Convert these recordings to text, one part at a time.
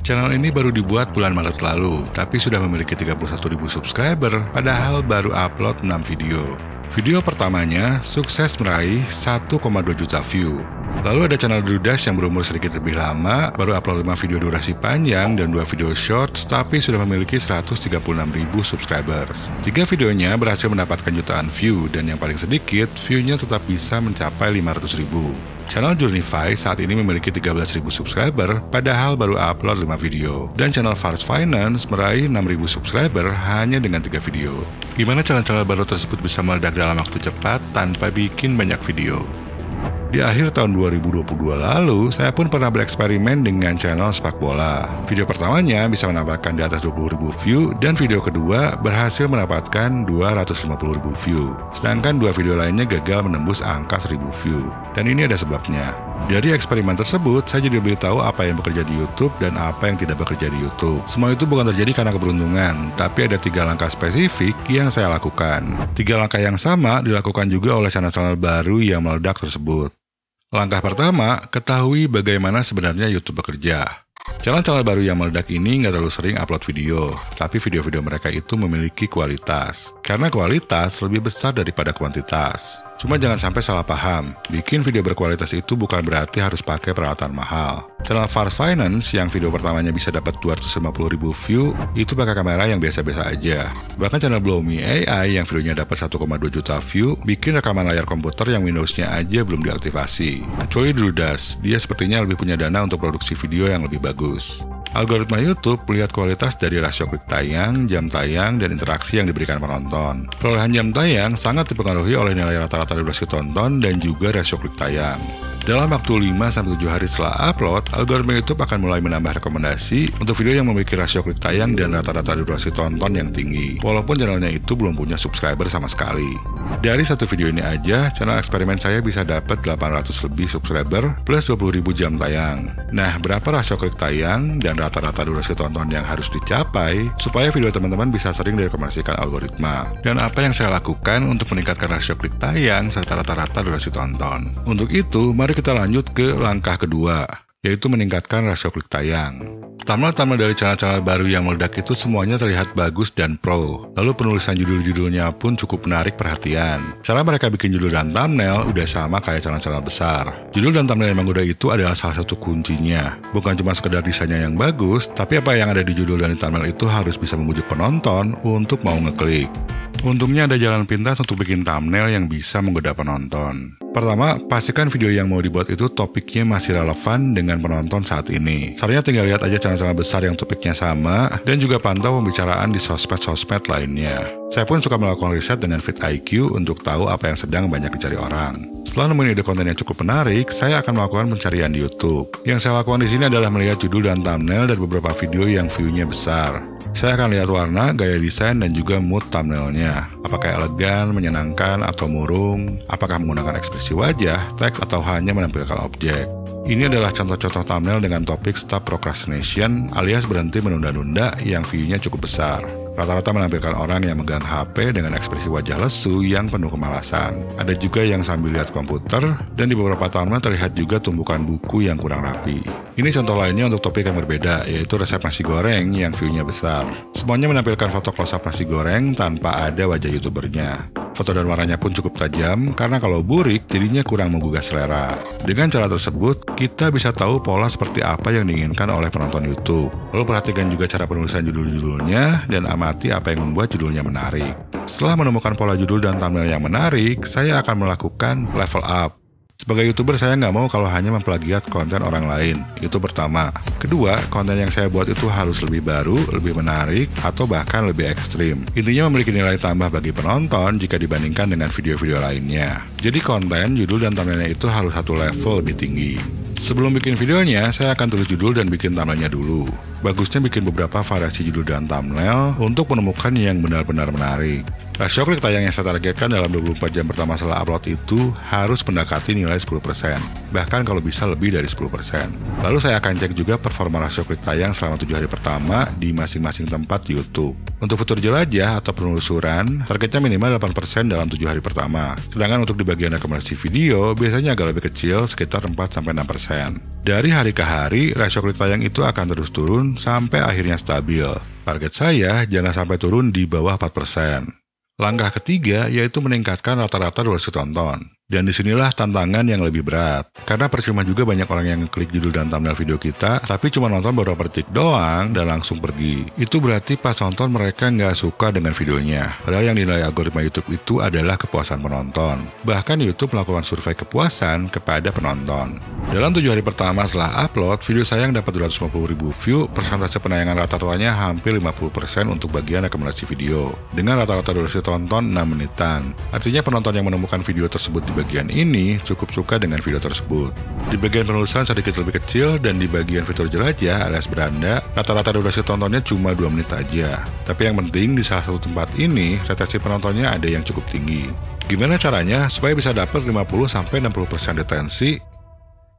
Channel ini baru dibuat bulan Maret lalu, tapi sudah memiliki 31.000 subscriber, padahal baru upload 6 video. Video pertamanya sukses meraih 1,2 juta view. Lalu ada channel Drudas yang berumur sedikit lebih lama, baru upload 5 video durasi panjang dan 2 video shorts, tapi sudah memiliki 136.000 subscribers. 3 videonya berhasil mendapatkan jutaan view, dan yang paling sedikit, view-nya tetap bisa mencapai 500.000. Channel Journeyfy saat ini memiliki 13.000 subscriber, padahal baru upload 5 video. Dan channel Fars Finance meraih 6.000 subscriber hanya dengan 3 video. Gimana channel-channel baru tersebut bisa meledak dalam waktu cepat tanpa bikin banyak video? Di akhir tahun 2022 lalu, saya pun pernah bereksperimen dengan channel sepak bola. Video pertamanya bisa mendapatkan di atas 20.000 view, dan video kedua berhasil mendapatkan 250.000 view. Sedangkan 2 video lainnya gagal menembus angka 1.000 view. Dan ini ada sebabnya. Dari eksperimen tersebut, saya jadi lebih tahu apa yang bekerja di YouTube dan apa yang tidak bekerja di YouTube. Semua itu bukan terjadi karena keberuntungan, tapi ada 3 langkah spesifik yang saya lakukan. 3 langkah yang sama dilakukan juga oleh channel-channel baru yang meledak tersebut. Langkah pertama, ketahui bagaimana sebenarnya YouTube bekerja. Channel-channel baru yang meledak ini nggak terlalu sering upload video, tapi video-video mereka itu memiliki kualitas. Karena kualitas lebih besar daripada kuantitas. Cuma jangan sampai salah paham, bikin video berkualitas itu bukan berarti harus pakai peralatan mahal. Channel Fars Finance yang video pertamanya bisa dapat 250.000 view, itu pakai kamera yang biasa-biasa aja. Bahkan channel Blowme AI yang videonya dapat 1,2 juta view, bikin rekaman layar komputer yang Windows-nya aja belum diaktifasi. Kecuali Drudas, dia sepertinya lebih punya dana untuk produksi video yang lebih bagus. Algoritma YouTube melihat kualitas dari rasio klik tayang, jam tayang, dan interaksi yang diberikan penonton. Perolehan jam tayang sangat dipengaruhi oleh nilai rata-rata durasi tonton dan juga rasio klik tayang. Dalam waktu 5-7 hari setelah upload, algoritma YouTube akan mulai menambah rekomendasi untuk video yang memiliki rasio klik tayang dan rata-rata durasi tonton yang tinggi, walaupun channelnya itu belum punya subscriber sama sekali. Dari satu video ini aja, channel eksperimen saya bisa dapat 800 lebih subscriber plus 20.000 jam tayang. Nah, berapa rasio klik tayang dan rata-rata durasi tonton yang harus dicapai supaya video teman-teman bisa sering direkomendasikan algoritma? Dan apa yang saya lakukan untuk meningkatkan rasio klik tayang serta rata-rata durasi tonton? Untuk itu, mari kita lanjut ke langkah kedua, yaitu meningkatkan rasio klik tayang. Thumbnail-thumbnail dari channel-channel baru yang meledak itu semuanya terlihat bagus dan pro. Lalu penulisan judul-judulnya pun cukup menarik perhatian. Cara mereka bikin judul dan thumbnail udah sama kayak channel-channel besar. Judul dan thumbnail yang menggoda itu adalah salah satu kuncinya. Bukan cuma sekedar desainnya yang bagus, tapi apa yang ada di judul dan di thumbnail itu harus bisa membujuk penonton untuk mau ngeklik. Untungnya ada jalan pintas untuk bikin thumbnail yang bisa menggoda penonton. Pertama, pastikan video yang mau dibuat itu topiknya masih relevan dengan penonton saat ini. Caranya tinggal lihat aja channel-channel besar yang topiknya sama, dan juga pantau pembicaraan di sosmed-sosmed lainnya. Saya pun suka melakukan riset dengan VidIQ untuk tahu apa yang sedang banyak dicari orang. Setelah nemuin ide konten yang cukup menarik, saya akan melakukan pencarian di YouTube. Yang saya lakukan di sini adalah melihat judul dan thumbnail dari beberapa video yang view-nya besar. Saya akan lihat warna, gaya desain, dan juga mood thumbnailnya. Apakah elegan, menyenangkan, atau murung? Apakah menggunakan ekspresi wajah, teks, atau hanya menampilkan objek? Ini adalah contoh-contoh thumbnail dengan topik Stop Procrastination alias berhenti menunda-nunda yang view-nya cukup besar. Rata-rata menampilkan orang yang megang HP dengan ekspresi wajah lesu yang penuh kemalasan. Ada juga yang sambil lihat komputer, dan di beberapa thumbnail terlihat juga tumpukan buku yang kurang rapi. Ini contoh lainnya untuk topik yang berbeda, yaitu resep nasi goreng yang view-nya besar. Semuanya menampilkan foto close-up nasi goreng tanpa ada wajah YouTubernya. Foto dan warnanya pun cukup tajam, karena kalau burik jadinya kurang menggugah selera. Dengan cara tersebut, kita bisa tahu pola seperti apa yang diinginkan oleh penonton YouTube. Lalu perhatikan juga cara penulisan judul-judulnya, dan amati apa yang membuat judulnya menarik. Setelah menemukan pola judul dan thumbnail yang menarik, saya akan melakukan level up. Sebagai YouTuber, saya nggak mau kalau hanya memplagiat konten orang lain. Itu pertama. Kedua, konten yang saya buat itu harus lebih baru, lebih menarik, atau bahkan lebih ekstrim. Intinya memiliki nilai tambah bagi penonton jika dibandingkan dengan video-video lainnya. Jadi konten, judul, dan thumbnailnya itu harus satu level lebih tinggi. Sebelum bikin videonya, saya akan tulis judul dan bikin thumbnailnya dulu. Bagusnya bikin beberapa variasi judul dan thumbnail untuk menemukan yang benar-benar menarik. Rasio klik tayang yang saya targetkan dalam 24 jam pertama setelah upload itu harus mendekati nilai 10%, bahkan kalau bisa lebih dari 10%. Lalu saya akan cek juga performa rasio klik tayang selama 7 hari pertama di masing-masing tempat di YouTube. Untuk fitur jelajah atau penelusuran, targetnya minimal 8% dalam 7 hari pertama. Sedangkan untuk di bagian rekomendasi video, biasanya agak lebih kecil, sekitar 4-6%. Dari hari ke hari, rasio klik tayang itu akan terus turun sampai akhirnya stabil. Target saya jangan sampai turun di bawah 4%. Langkah ketiga yaitu meningkatkan rata-rata durasi tonton. Dan disinilah tantangan yang lebih berat. Karena percuma juga banyak orang yang klik judul dan thumbnail video kita, tapi cuma nonton beberapa detik doang dan langsung pergi. Itu berarti pas nonton mereka nggak suka dengan videonya. Padahal yang dinilai algoritma YouTube itu adalah kepuasan penonton. Bahkan YouTube melakukan survei kepuasan kepada penonton. Dalam 7 hari pertama setelah upload, video saya yang dapat 250.000 view, persentase penayangan rata-ratanya hampir 50% untuk bagian rekomendasi video. Dengan rata-rata durasi tonton 6 menitan. Artinya penonton yang menemukan video tersebut di bagian ini cukup suka dengan video tersebut. Di bagian penulisan sedikit lebih kecil dan di bagian fitur jelajah alias beranda, rata-rata durasi tontonnya cuma 2 menit aja. Tapi yang penting di salah satu tempat ini, retensi penontonnya ada yang cukup tinggi. Gimana caranya supaya bisa dapat 50-60% retensi?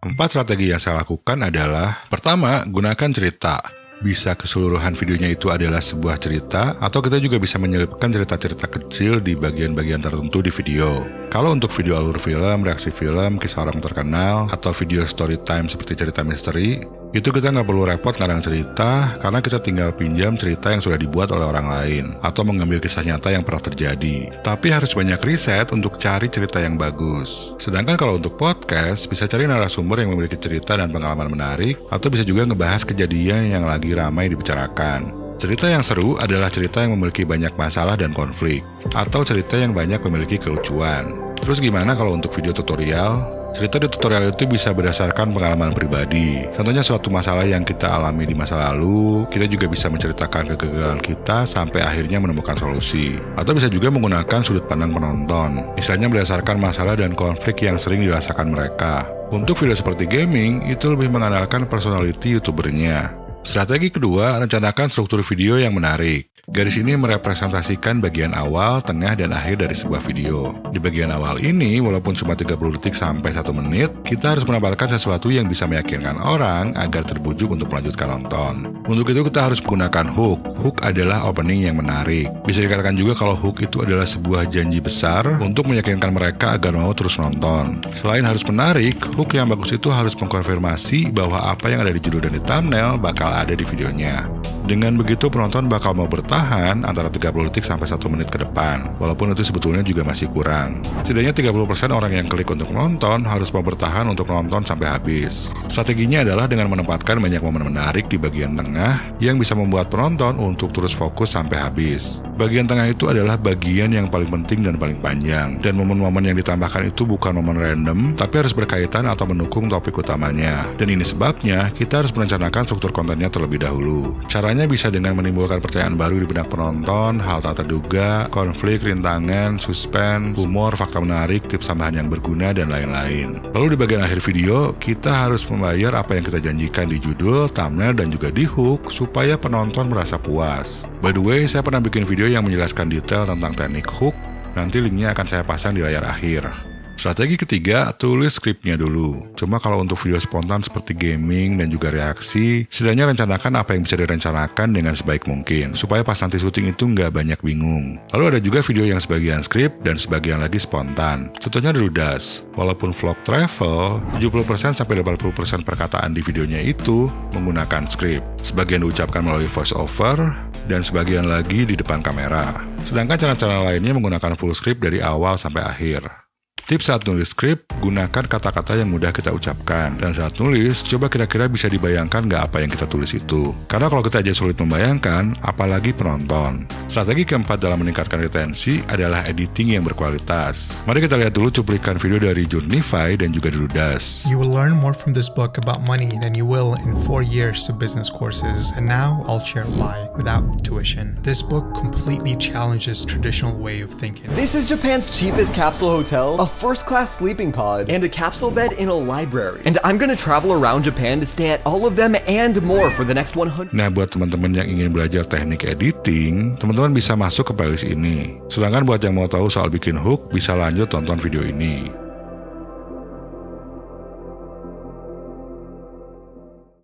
4 strategi yang saya lakukan adalah: pertama, gunakan cerita. Bisa keseluruhan videonya itu adalah sebuah cerita, atau kita juga bisa menyelipkan cerita-cerita kecil di bagian-bagian tertentu di video. Kalau untuk video alur film, reaksi film, kisah orang terkenal, atau video story time seperti cerita misteri, itu kita nggak perlu repot ngarang cerita, karena kita tinggal pinjam cerita yang sudah dibuat oleh orang lain, atau mengambil kisah nyata yang pernah terjadi. Tapi harus banyak riset untuk cari cerita yang bagus. Sedangkan kalau untuk podcast, bisa cari narasumber yang memiliki cerita dan pengalaman menarik, atau bisa juga ngebahas kejadian yang lagi ramai dibicarakan. Cerita yang seru adalah cerita yang memiliki banyak masalah dan konflik, atau cerita yang banyak memiliki kelucuan. Terus gimana kalau untuk video tutorial? Cerita di tutorial itu bisa berdasarkan pengalaman pribadi. Contohnya suatu masalah yang kita alami di masa lalu, kita juga bisa menceritakan kegagalan kita sampai akhirnya menemukan solusi. Atau bisa juga menggunakan sudut pandang penonton, misalnya berdasarkan masalah dan konflik yang sering dirasakan mereka. Untuk video seperti gaming, itu lebih mengandalkan personality YouTubernya. Strategi kedua, rencanakan struktur video yang menarik. Garis ini merepresentasikan bagian awal, tengah, dan akhir dari sebuah video. Di bagian awal ini, walaupun cuma 30 detik sampai 1 menit, kita harus menambahkan sesuatu yang bisa meyakinkan orang agar terbujuk untuk melanjutkan nonton. Untuk itu kita harus menggunakan hook. Hook adalah opening yang menarik. Bisa dikatakan juga kalau hook itu adalah sebuah janji besar untuk meyakinkan mereka agar mau terus nonton. Selain harus menarik, hook yang bagus itu harus mengkonfirmasi bahwa apa yang ada di judul dan di thumbnail bakal ada di videonya. Dengan begitu penonton bakal mau bertahan antara 30 detik sampai 1 menit ke depan, walaupun itu sebetulnya juga masih kurang. Setidaknya 30% orang yang klik untuk nonton harus mau bertahan untuk nonton sampai habis. Strateginya adalah dengan menempatkan banyak momen menarik di bagian tengah yang bisa membuat penonton untuk terus fokus sampai habis. Bagian tengah itu adalah bagian yang paling penting dan paling panjang, dan momen-momen yang ditambahkan itu bukan momen random, tapi harus berkaitan atau mendukung topik utamanya. Dan ini sebabnya kita harus merencanakan struktur kontennya terlebih dahulu. Caranya bisa dengan menimbulkan percayaan baru di benak penonton, hal tak terduga, konflik, rintangan, suspense, humor, fakta menarik, tips tambahan yang berguna, dan lain-lain. Lalu di bagian akhir video, kita harus membayar apa yang kita janjikan di judul, thumbnail, dan juga di hook supaya penonton merasa puas. By the way, saya pernah bikin video yang menjelaskan detail tentang teknik hook, nanti linknya akan saya pasang di layar akhir. Strategi ketiga, tulis skripnya dulu. Cuma kalau untuk video spontan seperti gaming dan juga reaksi, setidaknya rencanakan apa yang bisa direncanakan dengan sebaik mungkin, supaya pas nanti syuting itu nggak banyak bingung. Lalu ada juga video yang sebagian skrip dan sebagian lagi spontan. Contohnya Drudas. Walaupun vlog travel, 70% sampai 80% perkataan di videonya itu menggunakan skrip. Sebagian diucapkan melalui voice over, dan sebagian lagi di depan kamera. Sedangkan channel-channel lainnya menggunakan full script dari awal sampai akhir. Tips saat nulis skrip, gunakan kata-kata yang mudah kita ucapkan. Dan saat nulis, coba kira-kira bisa dibayangkan nggak apa yang kita tulis itu. Karena kalau kita aja sulit membayangkan, apalagi penonton. Strategi keempat dalam meningkatkan retensi adalah editing yang berkualitas. Mari kita lihat dulu cuplikan video dari Journify dan juga Drudas. You will learn more from this book about money than you will in 4 years of business courses. And now I'll share why, without tuition. This book completely challenges traditional way of thinking. This is Japan's cheapest capsule hotel, a first-class sleeping pod, and a capsule bed in a library. And I'm gonna travel around Japan to stay at all of them and more for the next 100. Nah, buat teman-teman yang ingin belajar teknik editing, teman-teman bisa masuk ke playlist ini. Sedangkan buat yang mau tahu soal bikin hook, bisa lanjut tonton video ini.